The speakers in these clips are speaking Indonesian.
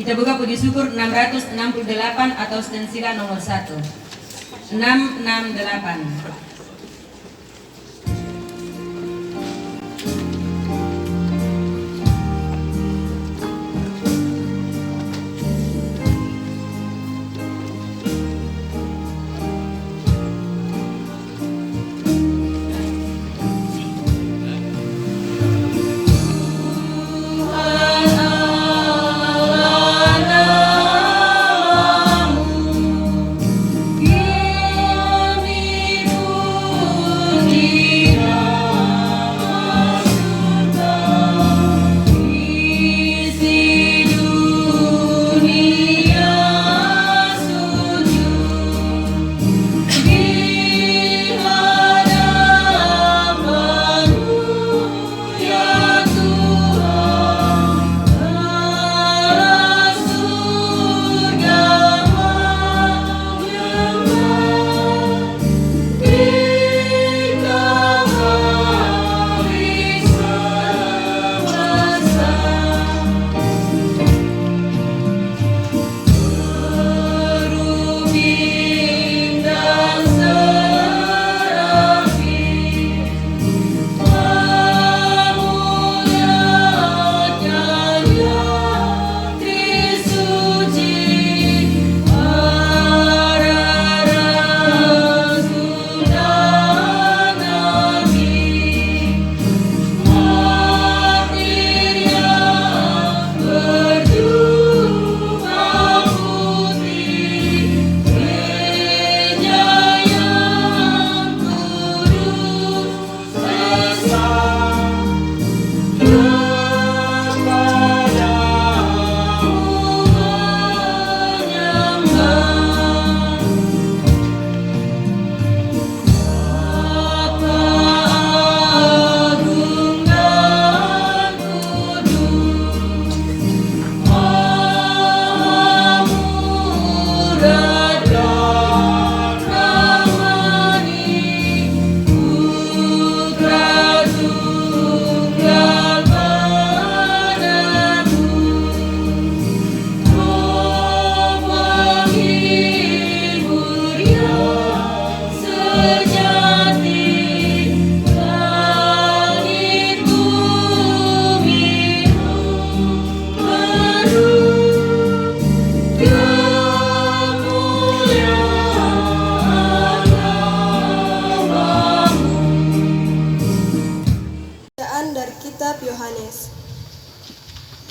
Kita buka puji syukur 668 atau stensila nomor 1. 668.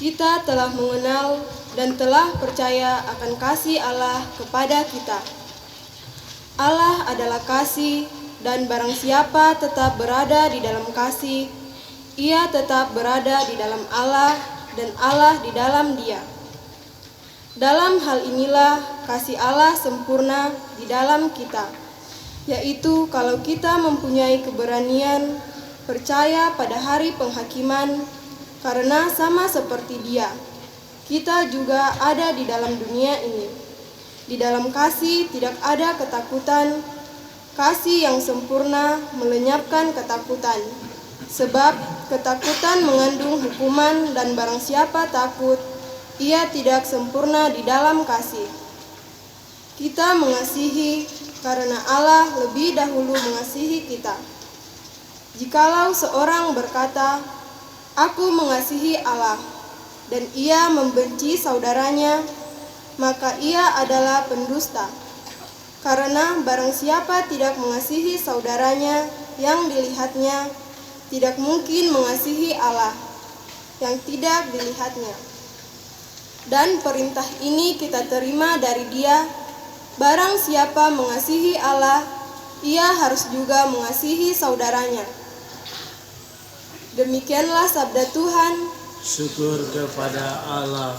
Kita telah mengenal dan telah percaya akan kasih Allah kepada kita. Allah adalah kasih, dan barang siapa tetap berada di dalam kasih, ia tetap berada di dalam Allah dan Allah di dalam dia. Dalam hal inilah kasih Allah sempurna di dalam kita, yaitu kalau kita mempunyai keberanian percaya pada hari penghakiman, karena sama seperti Dia, kita juga ada di dalam dunia ini. Di dalam kasih tidak ada ketakutan. Kasih yang sempurna melenyapkan ketakutan, sebab ketakutan mengandung hukuman, dan barang siapa takut, ia tidak sempurna di dalam kasih. Kita mengasihi karena Allah lebih dahulu mengasihi kita. Jikalau seorang berkata, "Aku mengasihi Allah," dan ia membenci saudaranya, maka ia adalah pendusta. Karena barang siapa tidak mengasihi saudaranya yang dilihatnya, tidak mungkin mengasihi Allah yang tidak dilihatnya. Dan perintah ini kita terima dari Dia, barang siapa mengasihi Allah, ia harus juga mengasihi saudaranya. Demikianlah sabda Tuhan. Syukur kepada Allah.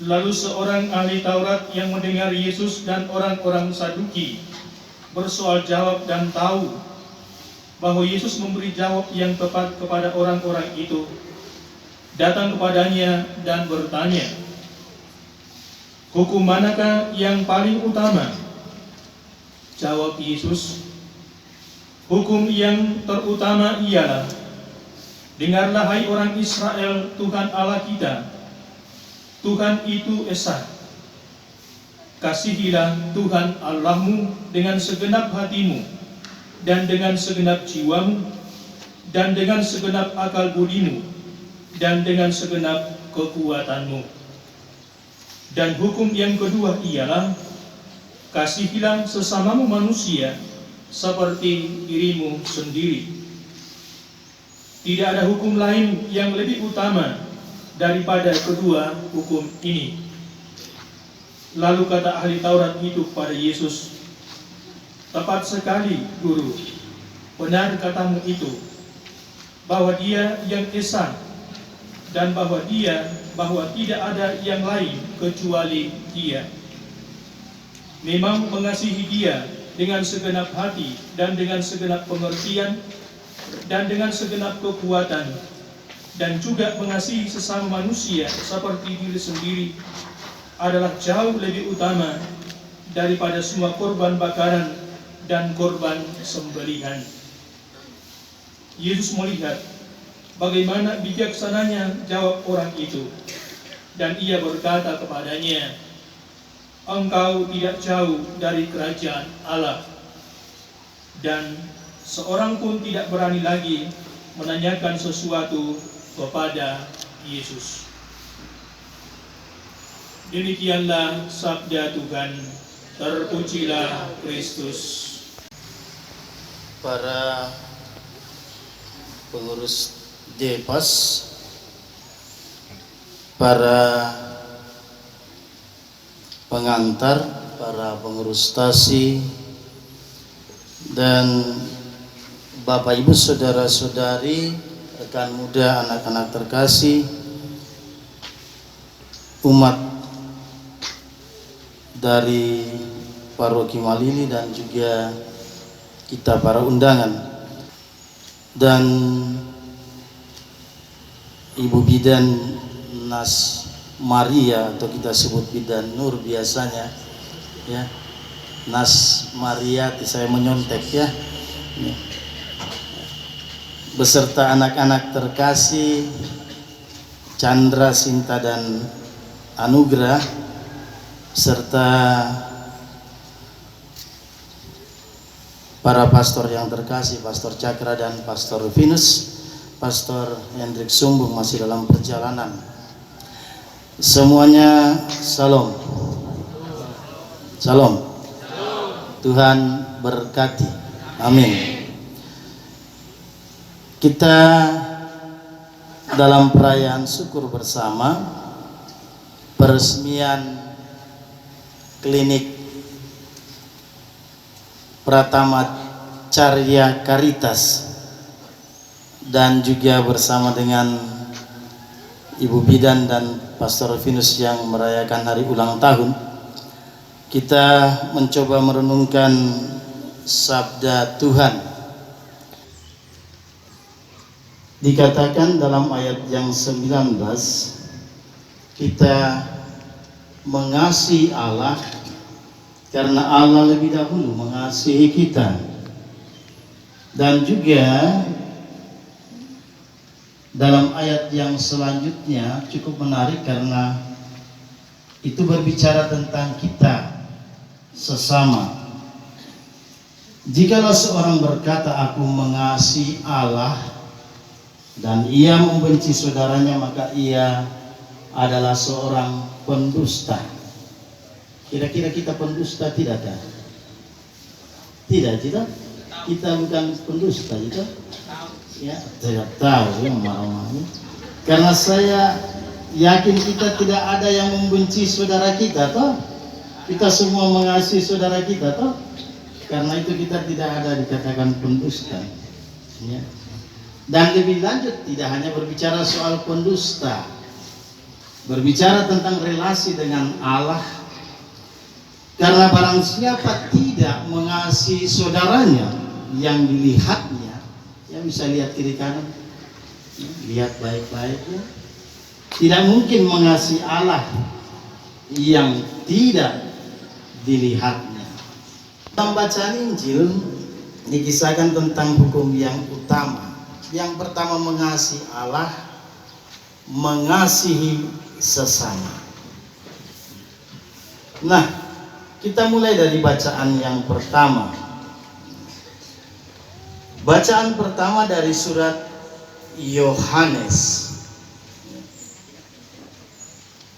Lalu seorang ahli Taurat yang mendengar Yesus dan orang-orang Saduki bersoal jawab dan tahu bahwa Yesus memberi jawab yang tepat kepada orang-orang itu, datang kepadanya dan bertanya, "Hukum manakah yang paling utama?" Jawab Yesus, "Hukum yang terutama ialah, dengarlah hai orang Israel, Tuhan Allah kita, Tuhan itu esa. Kasihilah Tuhan Allahmu dengan segenap hatimu, dan dengan segenap jiwamu, dan dengan segenap akal budimu, dan dengan segenap kekuatanmu. Dan hukum yang kedua ialah, kasihilah sesamamu manusia seperti dirimu sendiri. Tidak ada hukum lain yang lebih utama daripada kedua hukum ini." Lalu kata ahli Taurat itu kepada Yesus, "Tepat sekali, Guru. Benar katamu itu, bahwa Dia yang esa, dan bahwa tidak ada yang lain kecuali Dia. Memang mengasihi Dia dengan segenap hati, dan dengan segenap pengertian, dan dengan segenap kekuatan, dan juga mengasihi sesama manusia seperti diri sendiri adalah jauh lebih utama daripada semua korban bakaran dan korban sembelihan." Yesus melihat bagaimana bijaksananya jawab orang itu, dan ia berkata kepadanya, "Engkau tidak jauh dari kerajaan Allah." Dan seorang pun tidak berani lagi menanyakan sesuatu kepada Yesus. Demikianlah sabda Tuhan. Terpujilah Kristus. Para pengurus Depas, para pengantar, para pengurus stasi, dan Bapak Ibu saudara-saudari, rekan muda, anak-anak terkasih, umat dari Paroki Malini dan juga kita para undangan, dan Ibu Bidan Nas Maria, atau kita sebut Bidan Nur biasanya, ya, Nas Maria, saya menyontek ya, beserta anak-anak terkasih Chandra, Sinta, dan Anugrah, serta para pastor yang terkasih, Pastor Cakra dan Pastor Rufinus. Pastor Hendrik Sumbung masih dalam perjalanan. Semuanya salam. Salam. Tuhan berkati. Amin. Kita dalam perayaan syukur bersama peresmian klinik Pratama Carya Caritas, dan juga bersama dengan Ibu Bidan dan Pastor Rufinus yang merayakan hari ulang tahun, kita mencoba merenungkan sabda Tuhan. Dikatakan dalam ayat yang 19, kita mengasihi Allah karena Allah lebih dahulu mengasihi kita. Dan juga dalam ayat yang selanjutnya cukup menarik karena itu berbicara tentang kita sesama. Jikalau seorang berkata, "Aku mengasihi Allah," dan ia membenci saudaranya, maka ia adalah seorang pendusta. Kira-kira kita pendusta tidak? Tidak, tidak. Kita bukan pendusta, itu. Ya, tidak tahu ya, karena saya yakin kita tidak ada yang membenci saudara kita, toh. Kita semua mengasihi saudara kita, toh. Karena itu kita tidak ada dikatakan pendusta. Ya. Dan lebih lanjut, tidak hanya berbicara soal pendusta, berbicara tentang relasi dengan Allah, karena barang siapa tidak mengasihi saudaranya yang dilihatnya, ya bisa lihat kiri kanan, lihat baik-baik ya, tidak mungkin mengasihi Allah yang tidak dilihatnya. Dalam bacaan Injil dikisahkan tentang hukum yang utama. Yang pertama, mengasihi Allah, mengasihi sesama. Nah, kita mulai dari bacaan yang pertama. Bacaan pertama dari surat Yohanes.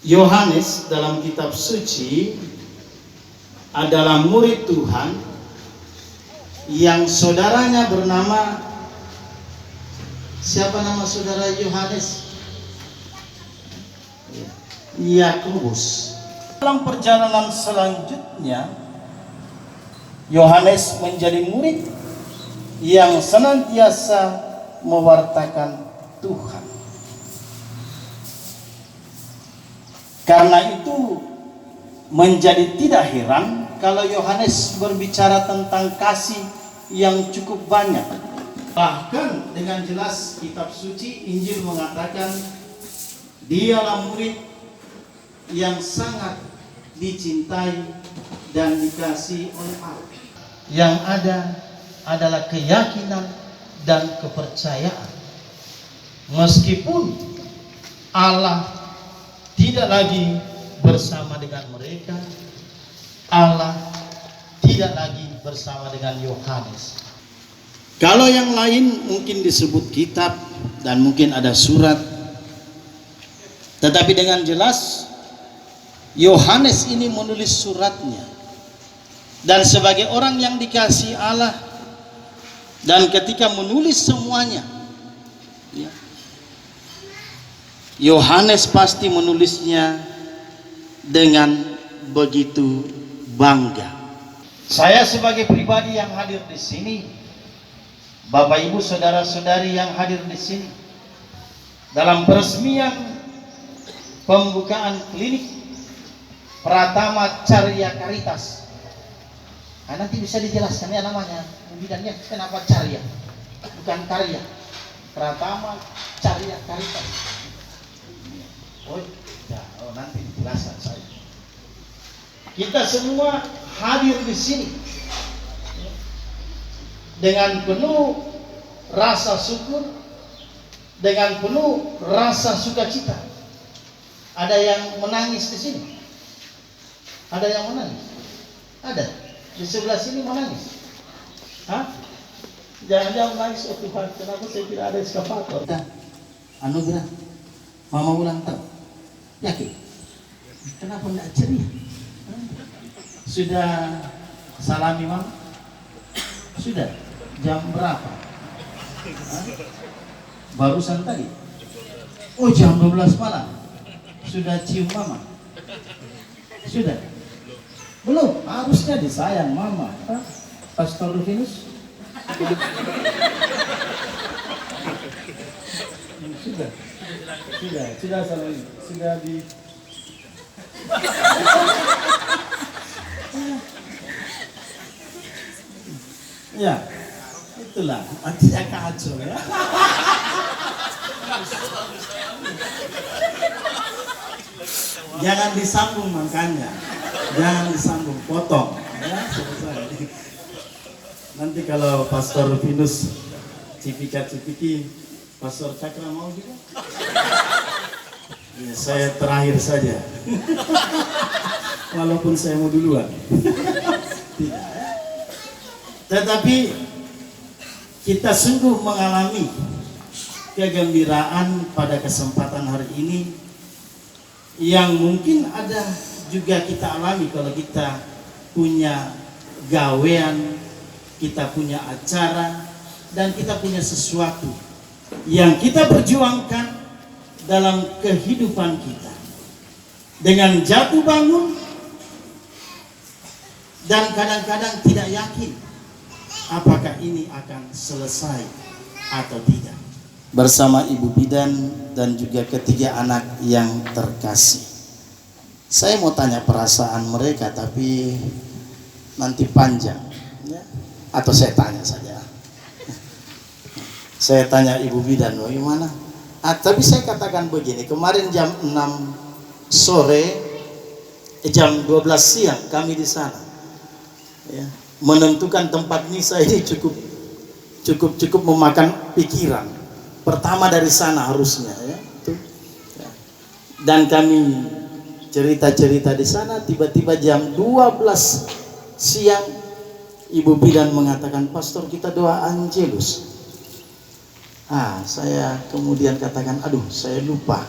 Yohanes dalam kitab suci adalah murid Tuhan yang saudaranya bernama, siapa nama saudara Yohanes? Yakobus. Dalam perjalanan selanjutnya, Yohanes menjadi murid yang senantiasa mewartakan Tuhan. Karena itu menjadi tidak heran kalau Yohanes berbicara tentang kasih yang cukup banyak. Bahkan dengan jelas kitab suci Injil mengatakan dialah murid yang sangat dicintai dan dikasihi oleh Allah. Yang ada adalah keyakinan dan kepercayaan. Meskipun Allah tidak lagi bersama dengan mereka, Allah tidak lagi bersama dengan Yohanes. Kalau yang lain mungkin disebut kitab dan mungkin ada surat, tetapi dengan jelas Yohanes ini menulis suratnya, dan sebagai orang yang dikasihi Allah, dan ketika menulis semuanya, ya, Yohanes pasti menulisnya dengan begitu bangga. Saya sebagai pribadi yang hadir di sini, Bapak Ibu saudara-saudari yang hadir di sini, dalam peresmian pembukaan klinik Pratama Carya Caritas. Nanti bisa dijelaskan ya namanya, bidangnya kenapa Carya, bukan karya. Pratama Carya Caritas. Nanti dijelaskan saya. Kita semua hadir di sini dengan penuh rasa syukur, dengan penuh rasa sukacita. Ada yang menangis di sini? Ada yang menangis? Ada. Di sebelah sini menangis? Hah? Jangan-jangan menangis, oh Tuhan, kenapa saya tidak ada eskavator? Anugerah Mama ulang tahun. Yakin? Kenapa tidak ceria? Sudah salami Mama? Sudah? Jam berapa? Barusan tadi? Oh, jam 12 malam. Sudah cium Mama? Sudah? Belum? Harusnya disayang Mama. Pastor Rufinus? Sudah salami. Sudah di ya, itulah artinya kacau ya. Jangan disambung makanya, jangan disambung, potong ya, selesai. Nanti kalau Pastor Rufinus cipika-cipiki, Pastor Cakra mau juga? Ya, saya terakhir saja. Walaupun saya mau duluan. Tidak. Tetapi kita sungguh mengalami kegembiraan pada kesempatan hari ini yang mungkin ada juga kita alami kalau kita punya gawean, kita punya acara, dan kita punya sesuatu yang kita perjuangkan dalam kehidupan kita dengan jatuh bangun dan kadang-kadang tidak yakin apakah ini akan selesai atau tidak. bersama Ibu Bidan dan juga ketiga anak yang terkasih. Saya mau tanya perasaan mereka tapi nanti panjang ya. Atau saya tanya saja. Saya tanya Ibu Bidan bagaimana? Tapi saya katakan begini, kemarin jam 6 sore, jam 12 siang kami di sana ya, menentukan tempat misa ini cukup memakan pikiran. Pertama dari sana harusnya ya, ya. Dan kami cerita-cerita di sana, tiba-tiba jam 12 siang Ibu Bidan mengatakan, "Pastor, kita doa Angelus." Saya kemudian katakan, aduh saya lupa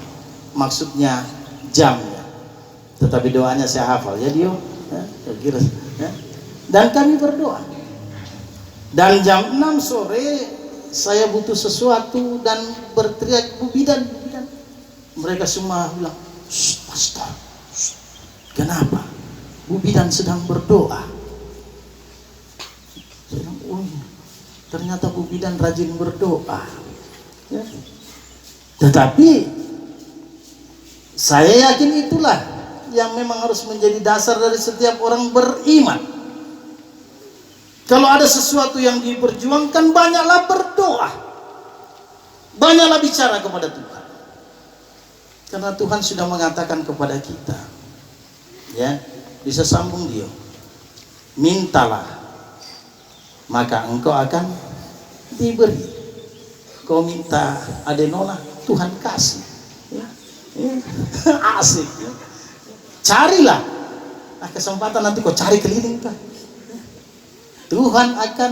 maksudnya jamnya, tetapi doanya saya hafal ya Dio ya, kira ya. Dan kami berdoa, dan jam 6 sore saya butuh sesuatu dan berteriak, Bu Bidan, Bu Bidan. Mereka semua bilang, "Pastor, kenapa?" Bu Bidan sedang berdoa. Saya bilang, oh ternyata Bu Bidan rajin berdoa ya. Tetapi saya yakin itulah yang memang harus menjadi dasar dari setiap orang beriman. Kalau ada sesuatu yang diperjuangkan, banyaklah berdoa, banyaklah bicara kepada Tuhan, karena Tuhan sudah mengatakan kepada kita ya, bisa sambung dia, mintalah maka engkau akan diberi. Kau minta adenola, Tuhan kasih ya. Asik ya. Carilah, kesempatan nanti kau cari keliling kan, Tuhan akan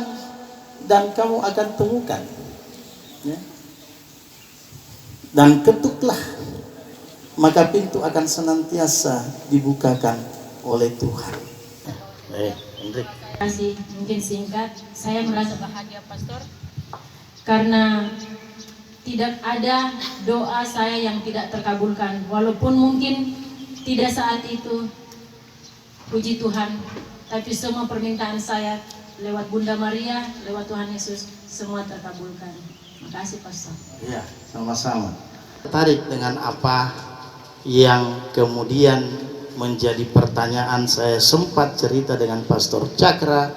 dan kamu akan temukan ya. Dan ketuklah, maka pintu akan senantiasa dibukakan oleh Tuhan. Hendrik. Terima kasih. Mungkin singkat, saya merasa bahagia Pastor, karena tidak ada doa saya yang tidak terkabulkan, walaupun mungkin tidak saat itu, puji Tuhan, tapi semua permintaan saya lewat Bunda Maria, lewat Tuhan Yesus, semua terkabulkan. Terima kasih Pastor. Ya, sama-sama. Tertarik dengan apa yang kemudian menjadi pertanyaan. Saya sempat cerita dengan Pastor Cakra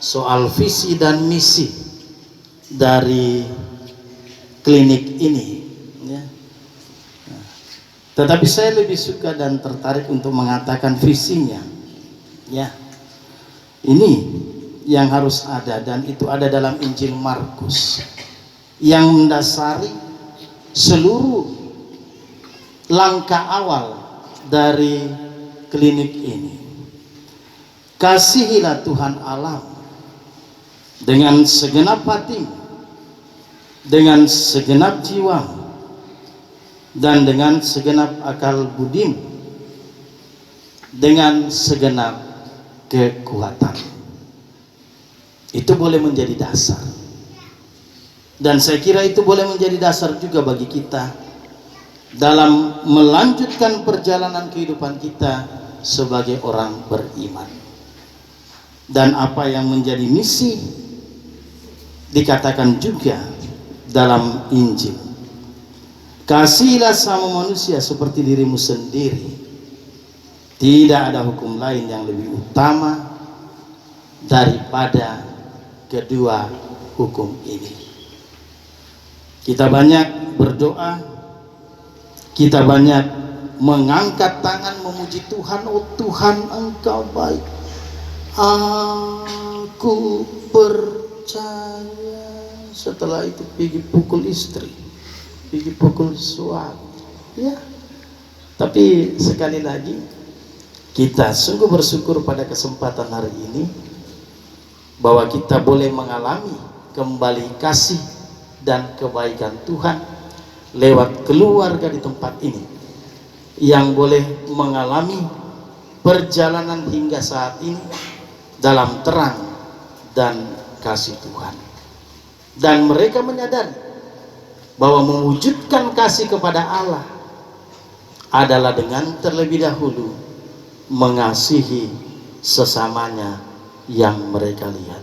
soal visi dan misi dari klinik ini ya. Tetapi saya lebih suka dan tertarik untuk mengatakan visinya ya. Ini yang harus ada, dan itu ada dalam Injil Markus yang mendasari seluruh langkah awal dari klinik ini. Kasihilah Tuhan Allah dengan segenap hatimu, dengan segenap jiwamu, dan dengan segenap akal budimu, dengan segenap kekuatan. Itu boleh menjadi dasar, dan saya kira itu boleh menjadi dasar juga bagi kita dalam melanjutkan perjalanan kehidupan kita sebagai orang beriman. Dan apa yang menjadi misi dikatakan juga dalam Injil, kasihilah sama manusia seperti dirimu sendiri. Tidak ada hukum lain yang lebih utama daripada kedua hukum ini. Kita banyak berdoa, kita banyak mengangkat tangan memuji Tuhan. Oh Tuhan, Engkau baik, aku percaya. Setelah itu pergi pukul istri, pergi pukul suami ya. Tapi sekali lagi kita sungguh bersyukur pada kesempatan hari ini bahwa kita boleh mengalami kembali kasih dan kebaikan Tuhan lewat keluarga di tempat ini, yang boleh mengalami perjalanan hingga saat ini dalam terang dan kasih Tuhan. Dan mereka menyadari bahwa mewujudkan kasih kepada Allah adalah dengan terlebih dahulu mengasihi sesamanya yang mereka lihat.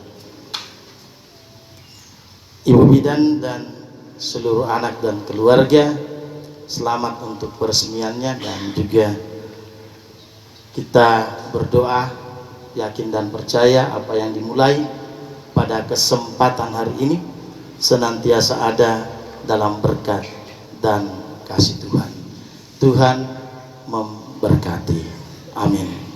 Ibu Bidan dan seluruh anak dan keluarga. Selamat untuk peresmiannya, dan juga kita berdoa, yakin dan percaya apa yang dimulai pada kesempatan hari ini senantiasa ada dalam berkat dan kasih Tuhan. Tuhan memberkati. Amin.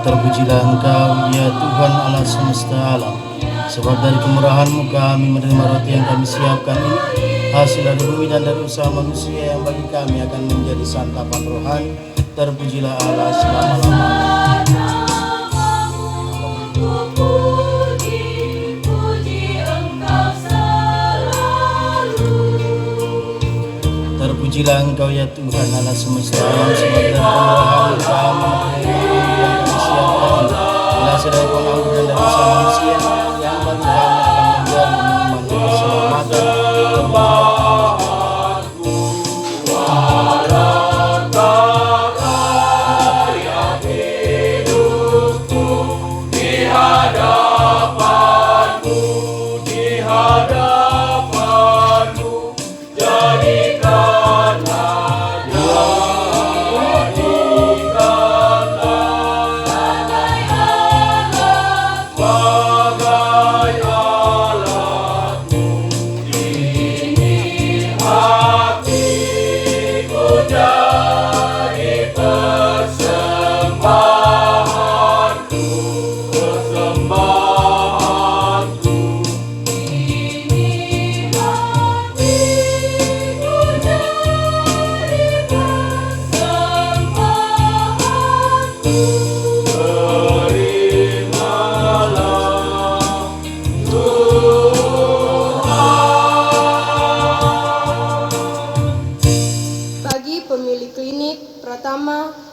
Terpujilah Engkau, ya Tuhan Allah semesta alam, sebab dari kemurahan-Mu kami menerima roti yang kami siapkan ini, hasil dari bumi dan dari usaha manusia yang bagi kami akan menjadi santapan rohani. Terpujilah Allah selama-lamanya. Terpujilah Engkau, ya Tuhan Allah semesta alam, sebab dari kemurahan-Mu kami hasil dari penganggur dan dari usaha manusia yang bagi kami akan menjadi minuman keselamatan.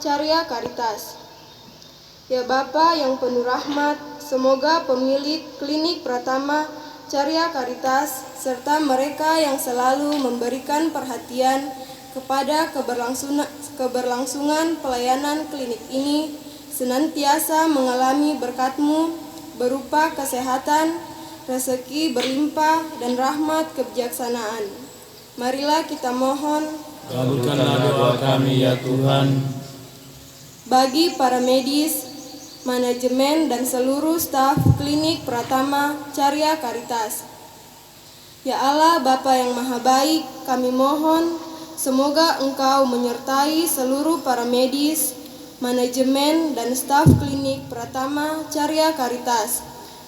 Carya Caritas. Ya Bapa yang penuh rahmat, semoga pemilik klinik Pratama Carya Caritas, serta mereka yang selalu memberikan perhatian kepada keberlangsungan pelayanan klinik ini senantiasa mengalami berkat-Mu berupa kesehatan, rezeki berlimpah, dan rahmat kebijaksanaan. Marilah kita mohon, Kabulkanlah doa kami ya Tuhan. bagi para medis, manajemen, dan seluruh staf klinik Pratama Carya Caritas. Ya Allah, Bapa yang Maha Baik, kami mohon semoga Engkau menyertai seluruh para medis, manajemen, dan staf klinik Pratama Carya Caritas.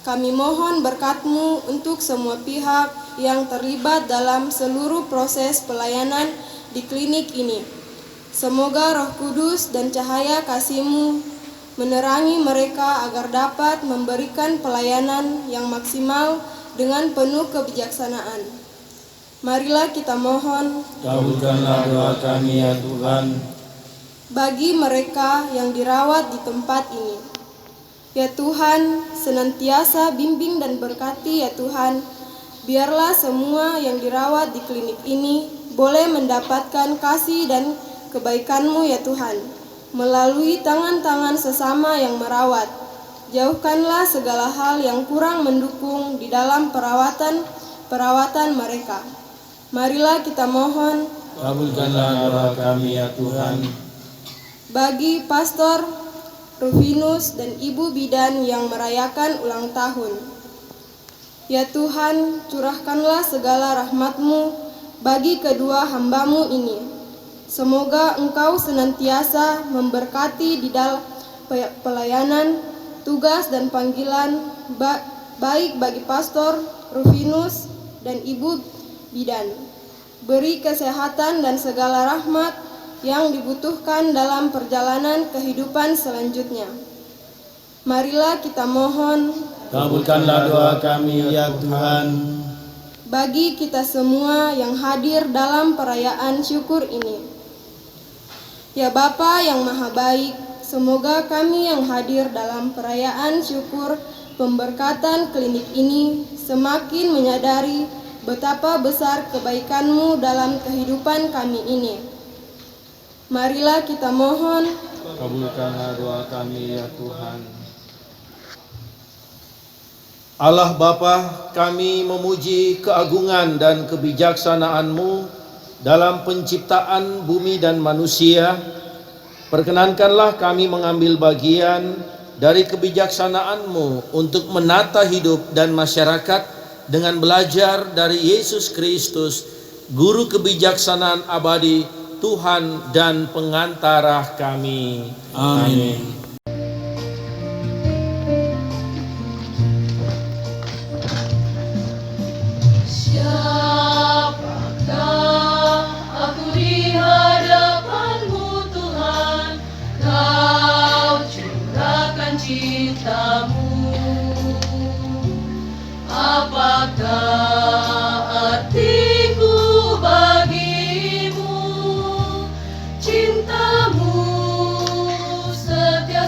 Kami mohon berkat-Mu untuk semua pihak yang terlibat dalam seluruh proses pelayanan di klinik ini. Semoga Roh Kudus dan cahaya kasih-Mu menerangi mereka agar dapat memberikan pelayanan yang maksimal dengan penuh kebijaksanaan. Marilah kita mohon, Kabulkanlah doa kami ya Tuhan. bagi mereka yang dirawat di tempat ini. Ya Tuhan, senantiasa bimbing dan berkati ya Tuhan. Biarlah semua yang dirawat di klinik ini boleh mendapatkan kasih dan kebaikan-Mu ya Tuhan, melalui tangan-tangan sesama yang merawat. Jauhkanlah segala hal yang kurang mendukung di dalam perawatan mereka. Marilah kita mohon, Kabulkanlah doa kami ya Tuhan. bagi Pastor Rufinus dan Ibu Bidan yang merayakan ulang tahun. Ya Tuhan, curahkanlah segala rahmat-Mu bagi kedua hamba-Mu ini. Semoga Engkau senantiasa memberkati di dalam pelayanan, tugas, dan panggilan baik bagi Pastor Rufinus dan Ibu Bidan. Beri kesehatan dan segala rahmat yang dibutuhkan dalam perjalanan kehidupan selanjutnya. Marilah kita mohon, Kabulkanlah doa kami ya Tuhan. bagi kita semua yang hadir dalam perayaan syukur ini. Ya Bapa yang Maha Baik, semoga kami yang hadir dalam perayaan syukur pemberkatan klinik ini semakin menyadari betapa besar kebaikan-Mu dalam kehidupan kami ini. Marilah kita mohon, Kabulkanlah doa kami ya Tuhan. Allah Bapa, kami memuji keagungan dan kebijaksanaan-Mu dalam penciptaan bumi dan manusia. Perkenankanlah kami mengambil bagian dari kebijaksanaan-Mu untuk menata hidup dan masyarakat dengan belajar dari Yesus Kristus, Guru kebijaksanaan abadi, Tuhan dan pengantara kami. Amin. Siapakah aku di hadapan-Mu Tuhan, Kau curahkan cinta-Mu. Apakah artiku bagimu, cinta-Mu setia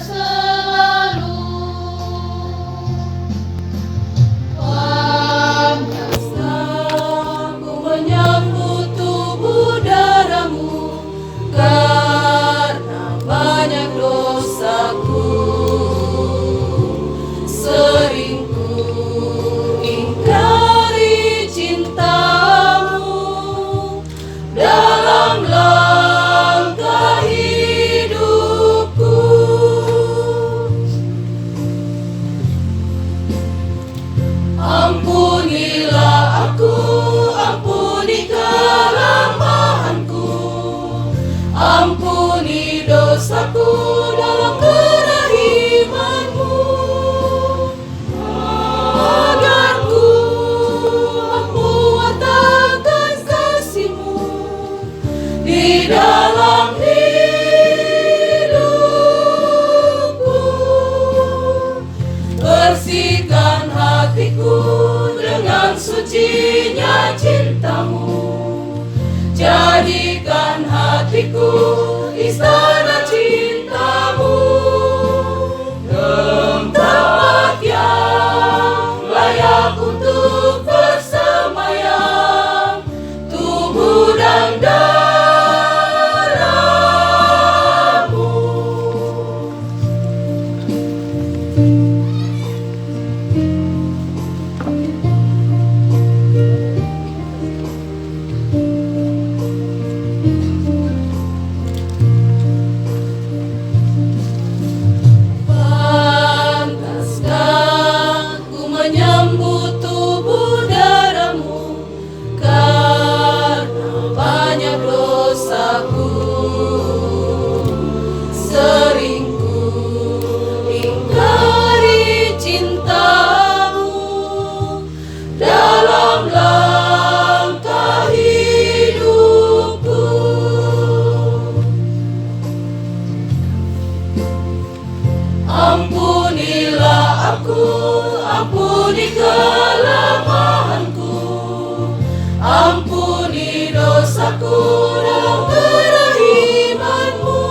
Ampuni dosaku dalam kerahiman-Mu,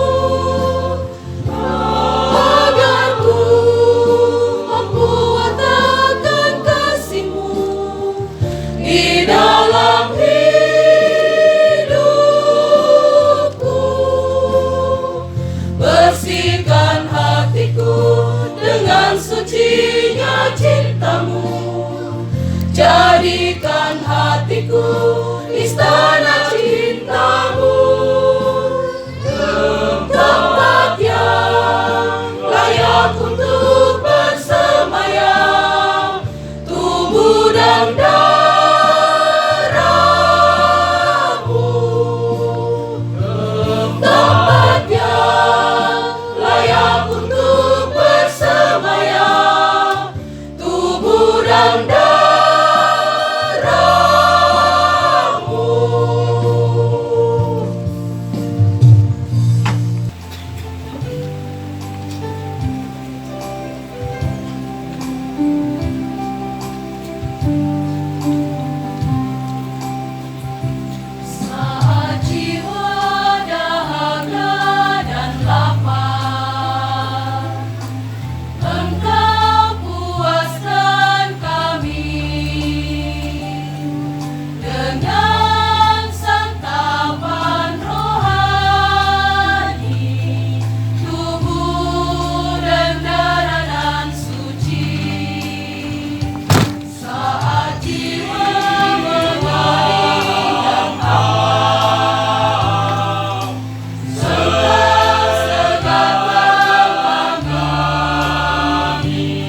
agar ku mampu wartakan kasih-Mu di dalam hidupku. Bersihkan hatiku dengan sucinya cinta-Mu, jadikan hatiku istana cinta-Mu, tempat yang layak untuk bersemayam tubuh dan darah-Mu, tempat yang layak untuk bersemayam tubuh dan darah-Mu. Saat jiwa dahaga dan lapar, Engkau puaskan kami dengan santapan rohani, tubuh dan darah dan suci. Saat jiwa mengalami dan hawa, Engkau segarkan kami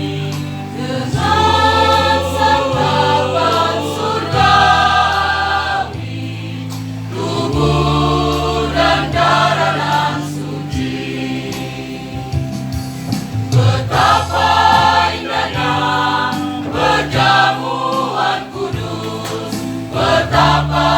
dengan santapan surgawi, tubuh dan darah dan suci. Betapa indahnya perjamuan kudus, betapa